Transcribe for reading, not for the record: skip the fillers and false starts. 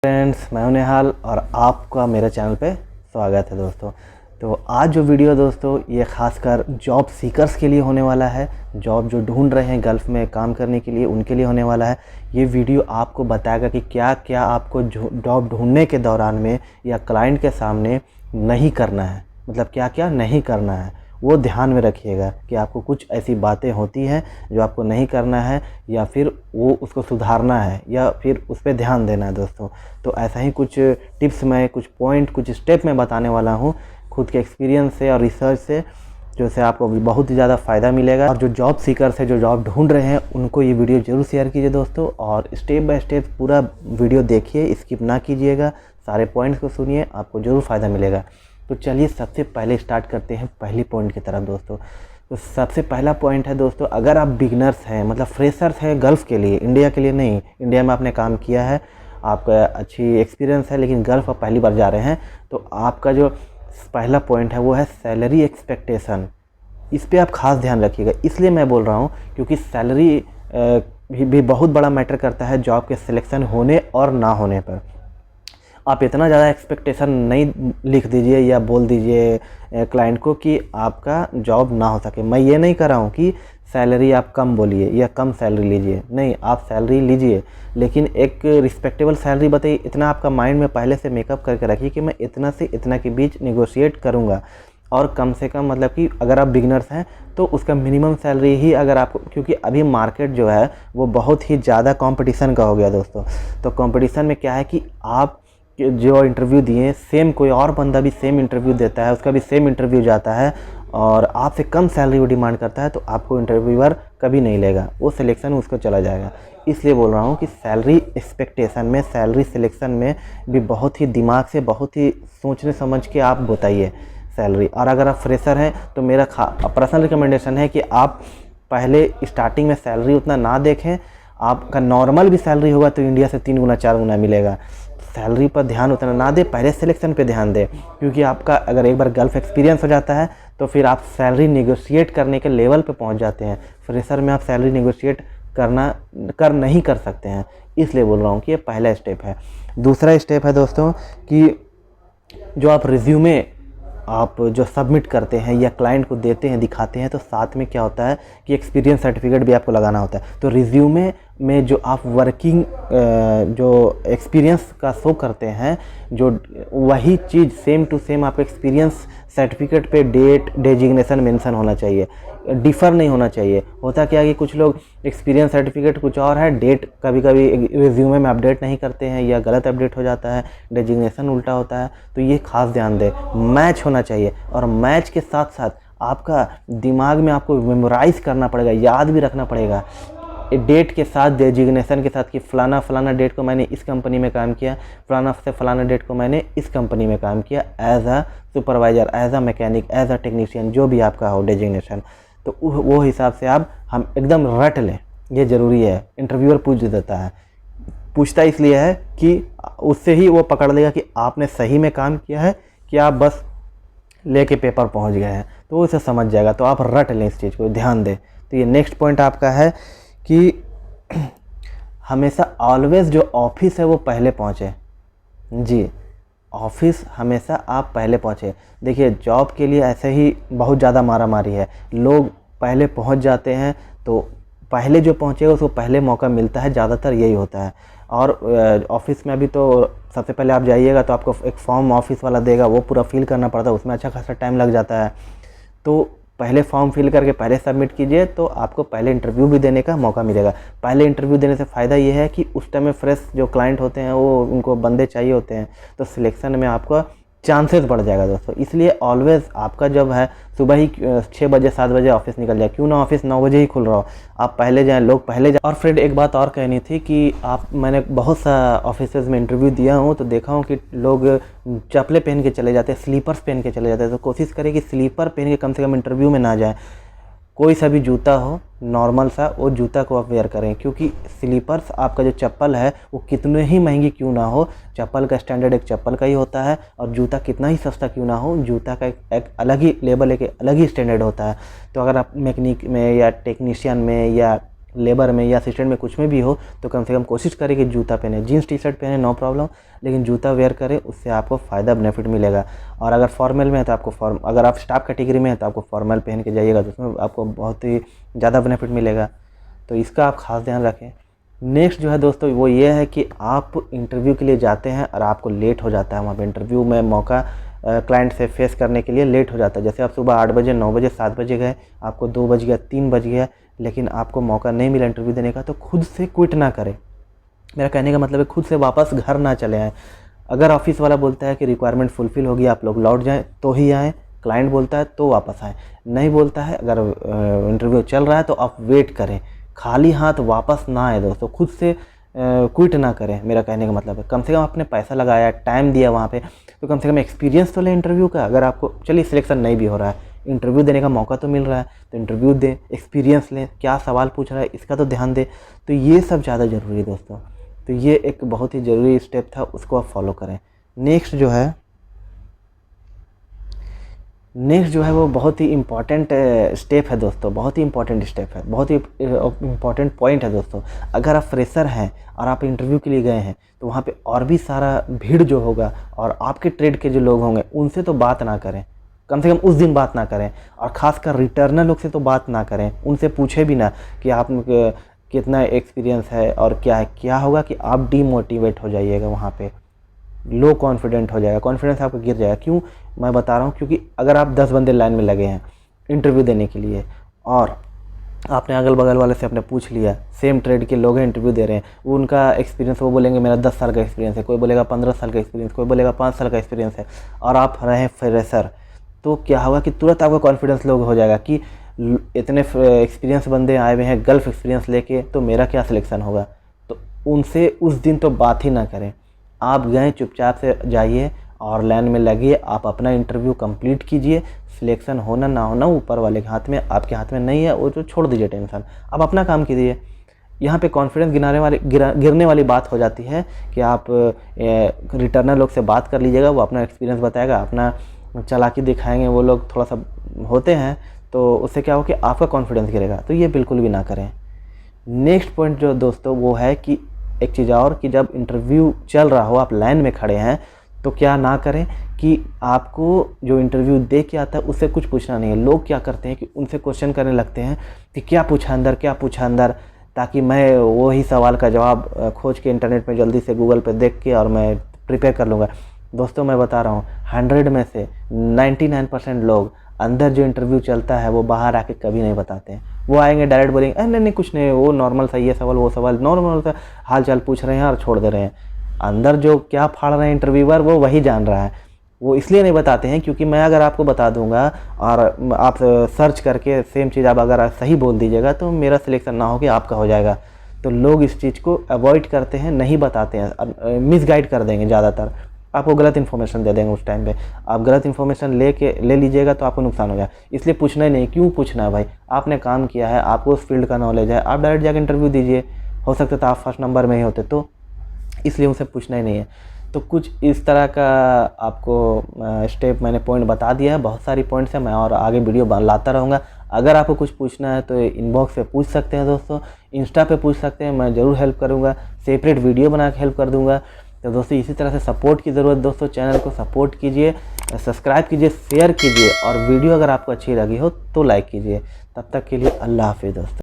Friends, मैं हूं नेहाल और आपका मेरे चैनल पे स्वागत है दोस्तों। तो आज जो वीडियो दोस्तों ये खासकर जॉब सीकर्स के लिए होने वाला है। जॉब जो ढूंढ रहे हैं गल्फ़ में काम करने के लिए, उनके लिए होने वाला है। ये वीडियो आपको बताएगा कि क्या क्या आपको जॉब ढूंढने के दौरान में या क्लाइंट के सामने नहीं करना है, मतलब क्या क्या नहीं करना है वो ध्यान में रखिएगा कि आपको कुछ ऐसी बातें होती हैं जो आपको नहीं करना है या फिर वो उसको सुधारना है या फिर उस पर ध्यान देना है दोस्तों। तो ऐसा ही कुछ टिप्स मैं कुछ पॉइंट कुछ स्टेप मैं बताने वाला हूँ खुद के एक्सपीरियंस से और रिसर्च से, जो से आपको बहुत ही ज़्यादा फ़ायदा मिलेगा। और जो जॉब सीकर्स है, जो जॉब ढूंढ रहे हैं, उनको ये वीडियो ज़रूर शेयर कीजिए दोस्तों और स्टेप बाय स्टेप पूरा वीडियो देखिए, स्किप ना कीजिएगा, सारे पॉइंट्स को सुनिए, आपको ज़रूर फ़ायदा मिलेगा। तो चलिए सबसे पहले स्टार्ट करते हैं पहली पॉइंट की तरफ दोस्तों। तो सबसे पहला पॉइंट है दोस्तों, अगर आप बिगनर्स हैं, मतलब फ्रेशर्स हैं गल्फ़ के लिए, इंडिया के लिए नहीं, इंडिया में आपने काम किया है, आपका अच्छी एक्सपीरियंस है, लेकिन गल्फ़ आप पहली बार जा रहे हैं, तो आपका जो पहला पॉइंट है वो है सैलरी एक्सपेक्टेशन। इस पे आप ख़ास ध्यान रखिएगा। इसलिए मैं बोल रहा हूँ क्योंकि सैलरी भी बहुत बड़ा मैटर करता है जॉब के सिलेक्शन होने और ना होने पर। आप इतना ज़्यादा एक्सपेक्टेशन नहीं लिख दीजिए या बोल दीजिए क्लाइंट को कि आपका जॉब ना हो सके। मैं ये नहीं कर रहा हूँ कि सैलरी आप कम बोलिए या कम सैलरी लीजिए, नहीं, आप सैलरी लीजिए, लेकिन एक रिस्पेक्टेबल सैलरी बताइए। इतना आपका माइंड में पहले से मेकअप करके रखिए कि मैं इतना से इतना के बीच निगोशिएट करूँगा। और कम से कम मतलब कि अगर आप बिगनर्स हैं तो उसका मिनिमम सैलरी ही अगर आपको, क्योंकि अभी मार्केट जो है वो बहुत ही ज़्यादा कंपटीशन का हो गया दोस्तों। तो कंपटीशन में क्या है कि आप जो इंटरव्यू दिए, सेम कोई और बंदा भी सेम इंटरव्यू देता है, उसका भी सेम इंटरव्यू जाता है और आपसे कम सैलरी वो डिमांड करता है, तो आपको इंटरव्यूअर कभी नहीं लेगा, वो सिलेक्शन उसको चला जाएगा। इसलिए बोल रहा हूँ कि सैलरी एक्सपेक्टेशन में, सैलरी सिलेक्शन में भी बहुत ही दिमाग से, बहुत ही सोचने समझ के आप बताइए सैलरी। और अगर आप फ्रेशर हैं तो मेरा पर्सनल रिकमेंडेशन है कि आप पहले स्टार्टिंग में सैलरी उतना ना देखें। आपका नॉर्मल भी सैलरी होगा तो इंडिया से 3 गुना 4 गुना मिलेगा। सैलरी पर ध्यान उतना ना दे, पहले सिलेक्शन पे ध्यान दे, क्योंकि आपका अगर एक बार गल्फ़ एक्सपीरियंस हो जाता है तो फिर आप सैलरी नेगोशिएट करने के लेवल पे पहुंच जाते हैं। फ्रेशर में आप सैलरी नेगोशिएट नहीं कर सकते हैं। इसलिए बोल रहा हूँ कि ये पहला स्टेप है। दूसरा स्टेप है दोस्तों कि जो आप रिज्यूमे आप जो सबमिट करते हैं या क्लाइंट को देते हैं, दिखाते हैं, तो साथ में क्या होता है कि एक्सपीरियंस सर्टिफिकेट भी आपको लगाना होता है। तो रिज्यूमे में जो आप वर्किंग जो एक्सपीरियंस का शो करते हैं, जो वही चीज़ सेम टू सेम आपका एक्सपीरियंस सर्टिफिकेट पे डेट डेजिग्नेशन मेंशन होना चाहिए, डिफ़र नहीं होना चाहिए। होता क्या है कि कुछ लोग एक्सपीरियंस सर्टिफिकेट कुछ और है, डेट कभी कभी रिज्यूमे में अपडेट नहीं करते हैं या गलत अपडेट हो जाता है, डेजिग्नेशन उल्टा होता है। तो ये खास ध्यान दें, मैच होना चाहिए। और मैच के साथ साथ आपका दिमाग में आपको मेमोराइज़ करना पड़ेगा, याद भी रखना पड़ेगा डेट के साथ, डेजिग्नेशन के साथ कि फ़लाना फ़लाना डेट को मैंने इस कंपनी में काम किया, फ़लाना से फ़लाना डेट को मैंने इस कंपनी में काम किया, as a supervisor, as a mechanic, as a technician, जो भी आपका हो डेजिग्नेशन। तो वो हिसाब से हम एकदम रट लें, ये ज़रूरी है। इंटरव्यूअर पूछ देता है, पूछता इसलिए है कि उससे ही वो पकड़ लेगा कि आपने सही में काम किया है कि आप बस लेके पेपर पहुंच गए हैं, तो वो इसे समझ जाएगा। तो आप रट लें, इस चीज़ को ध्यान दें। तो ये नेक्स्ट पॉइंट आपका है कि हमेशा ऑलवेज़ जो ऑफिस है वो पहले पहुँचे। जी, ऑफिस हमेशा आप पहले पहुँचे। देखिए, जॉब के लिए ऐसे ही बहुत ज़्यादा मारामारी है, लोग पहले पहुँच जाते हैं, तो पहले जो पहुँचेगा उसको पहले मौका मिलता है, ज़्यादातर यही होता है। और ऑफिस में अभी तो सबसे पहले आप जाइएगा तो आपको एक फॉर्म ऑफिस वाला देगा, वो पूरा फिल करना पड़ता है, उसमें अच्छा खासा टाइम लग जाता है। तो पहले फॉर्म फिल करके पहले सबमिट कीजिए, तो आपको पहले इंटरव्यू भी देने का मौका मिलेगा। पहले इंटरव्यू देने से फ़ायदा ये है कि उस टाइम में फ्रेश जो क्लाइंट होते हैं वो उनको बंदे चाहिए होते हैं, तो सिलेक्शन में आपका चांसेस बढ़ जाएगा दोस्तों। इसलिए ऑलवेज़ आपका जब है सुबह ही 6 बजे 7 बजे ऑफिस निकल जाए, क्यों ना ऑफिस 9 बजे ही खुल रहा हो, आप पहले जाएँ, लोग पहले जाएँ। और फ्रेंड, एक बात और कहनी थी कि मैंने बहुत सा ऑफिसेज में इंटरव्यू दिया हूँ, तो देखा हूँ कि लोग चप्पलें पहन के चले जाते हैं, स्लीपर्स पहन के चले जाते हैं। तो कोशिश करें कि स्लीपर पहन के कम से कम इंटरव्यू में ना जाएँ। कोई सा भी जूता हो, नॉर्मल सा, वो जूता को आप वेयर करें, क्योंकि स्लीपर्स आपका जो चप्पल है वो कितने ही महंगी क्यों ना हो, चप्पल का स्टैंडर्ड एक चप्पल का ही होता है, और जूता कितना ही सस्ता क्यों ना हो, जूता का एक अलग ही लेवल, एक अलग ही स्टैंडर्ड होता है। तो अगर आप मैकेनिक में या टेक्नीशियन में या लेबर में या असिस्टेंट में कुछ में भी हो तो कम से कम कोशिश करें कि जूता पहने। जीन्स टी शर्ट पहने नो प्रॉब्लम, लेकिन जूता वेयर करें, उससे आपको फ़ायदा बेनिफिट मिलेगा। और अगर फॉर्मल में है तो आपको अगर आप स्टाफ कैटेगरी में है तो आपको फॉर्मल पहन के जाइएगा, तो उसमें आपको बहुत ही ज़्यादा बेनिफिट मिलेगा। तो इसका आप खास ध्यान रखें। नेक्स्ट जो है दोस्तों वो ये है कि आप इंटरव्यू के लिए जाते हैं और आपको लेट हो जाता है वहाँ पे इंटरव्यू में मौका क्लाइंट से फेस करने के लिए लेट हो जाता है। जैसे आप सुबह 8 बजे 9 बजे 7 बजे गए, आपको 2 बज गया 3 बज गया, लेकिन आपको मौका नहीं मिला इंटरव्यू देने का, तो खुद से क्विट ना करें। मेरा कहने का मतलब है खुद से वापस घर ना चले आएँ। अगर ऑफिस वाला बोलता है कि रिक्वायरमेंट फुलफ़िल होगी आप लोग लौट जाएँ तो ही आएँ, क्लाइंट बोलता है तो वापस आएँ, नहीं बोलता है अगर इंटरव्यू चल रहा है तो आप वेट करें, खाली हाथ वापस ना आए दोस्तों। खुद से क्विट ना करें, मेरा कहने का मतलब है कम से कम आपने पैसा लगाया, टाइम दिया वहाँ पे, तो कम से कम एक्सपीरियंस तो लें इंटरव्यू का। अगर आपको चलिए सिलेक्शन नहीं भी हो रहा है, इंटरव्यू देने का मौका तो मिल रहा है, तो इंटरव्यू दें, एक्सपीरियंस लें, क्या सवाल पूछ रहा है इसका तो ध्यान दें। तो ये सब ज़्यादा ज़रूरी है दोस्तों। तो ये एक बहुत ही ज़रूरी स्टेप था, उसको आप फॉलो करें। नेक्स्ट जो है वो बहुत ही इम्पॉर्टेंट स्टेप है दोस्तों, बहुत ही इम्पॉर्टेंट स्टेप है, बहुत ही इम्पॉर्टेंट पॉइंट है दोस्तों। अगर आप फ्रेशर हैं और आप इंटरव्यू के लिए गए हैं तो वहाँ पे और भी सारा भीड़ जो होगा और आपके ट्रेड के जो लोग होंगे उनसे तो बात ना करें, कम से कम उस दिन बात ना करें। और ख़ासकर रिटर्नर लोग से तो बात ना करें, उनसे पूछे भी ना कि आप कितना एक्सपीरियंस है और क्या है। क्या होगा कि आप डीमोटिवेट हो जाइएगा, वहाँ पे लो कॉन्फिडेंट हो जाएगा, कॉन्फिडेंस आपका गिर जाएगा। क्यों मैं बता रहा हूँ, क्योंकि अगर आप 10 बंदे लाइन में लगे हैं इंटरव्यू देने के लिए और आपने अगल बगल वाले से आपने पूछ लिया, सेम ट्रेड के लोग हैं इंटरव्यू दे रहे हैं, वो उनका एक्सपीरियंस वो बोलेंगे मेरा 10 साल का एक्सपीरियंस है, कोई बोलेगा 15 साल का एक्सपीरियंस, कोई बोलेगा 5 साल का एक्सपीरियंस है, और आप रहे फ्रेशर, तो क्या होगा कि तुरंत आपका कॉन्फिडेंस लो हो जाएगा कि इतने एक्सपीरियंस बंदे आए हुए हैं गल्फ एक्सपीरियंस लेके, तो मेरा क्या सिलेक्शन होगा। तो उनसे उस दिन तो बात ही ना करें। आप गए चुपचाप से जाइए और लाइन में लगिए, आप अपना इंटरव्यू कंप्लीट कीजिए। सिलेक्शन होना ना होना ऊपर वाले के हाथ में, आपके हाथ में नहीं है, वो तो छोड़ दीजिए टेंशन, आप अपना काम कीजिए। यहाँ पे कॉन्फिडेंस गिरने वाली बात हो जाती है कि आप रिटर्नर लोग से बात कर लीजिएगा, वो अपना एक्सपीरियंस बताएगा, अपना चालाकी दिखाएंगे, वो लोग थोड़ा सा होते हैं, तो उससे क्या हो कि आपका कॉन्फिडेंस गिरेगा। तो ये बिल्कुल भी ना करें। नेक्स्ट पॉइंट जो दोस्तों वो है कि एक चीज़ और, कि जब इंटरव्यू चल रहा हो, आप लाइन में खड़े हैं, तो क्या ना करें कि आपको जो इंटरव्यू दे के आता है उससे कुछ पूछना नहीं है। लोग क्या करते हैं कि उनसे क्वेश्चन करने लगते हैं कि क्या पूछा अंदर, क्या पूछा अंदर, ताकि मैं वही सवाल का जवाब खोज के इंटरनेट में जल्दी से गूगल पे देख के और मैं प्रिपेयर कर लूँगा। दोस्तों मैं बता रहा हूँ 100 में से 99% लोग अंदर जो इंटरव्यू चलता है वो बाहर आके कभी नहीं बताते हैं। वो आएंगे डायरेक्ट बोलेंगे नहीं नहीं कुछ नहीं, वो नॉर्मल सा ये सवाल वो सवाल, नॉर्मल सा हाल चाल पूछ रहे हैं और छोड़ दे रहे हैं। अंदर जो क्या फाड़ रहे हैं इंटरव्यूअर वो वही जान रहा है। वो इसलिए नहीं बताते हैं क्योंकि मैं अगर आपको बता दूंगा और आप सर्च करके सेम चीज़ आप अगर सही बोल दीजिएगा तो मेरा सिलेक्शन ना हो कि आपका हो जाएगा। तो लोग इस चीज़ को अवॉइड करते हैं, नहीं बताते हैं, मिसगाइड कर देंगे ज़्यादातर, आपको गलत इन्फॉर्मेशन दे देंगे। उस टाइम पे आप गलत इन्फॉर्मेशन ले लीजिएगा तो आपको नुकसान हो जाए। इसलिए पूछना ही नहीं, क्यों पूछना है भाई, आपने काम किया है, आपको उस फील्ड का नॉलेज है, आप डायरेक्ट जाकर इंटरव्यू दीजिए। हो सकता था आप फर्स्ट नंबर में ही होते, तो इसलिए उनसे पूछना ही नहीं है। तो कुछ इस तरह का आपको स्टेप मैंने पॉइंट बता दिया है। बहुत सारी पॉइंट्स हैं, मैं और आगे वीडियो लाता रहूँगा। अगर आपको कुछ पूछना है तो इनबॉक्स पे पूछ सकते हैं दोस्तों, इंस्टा पे पूछ सकते हैं, मैं ज़रूर हेल्प करूँगा, सेपरेट वीडियो बना के हेल्प कर दूँगा। तो दोस्तों इसी तरह से सपोर्ट की ज़रूरत दोस्तों, चैनल को सपोर्ट कीजिए, सब्सक्राइब कीजिए, शेयर कीजिए, और वीडियो अगर आपको अच्छी लगी हो तो लाइक कीजिए। तब तक के लिए अल्लाह हाफिज़ दोस्तों।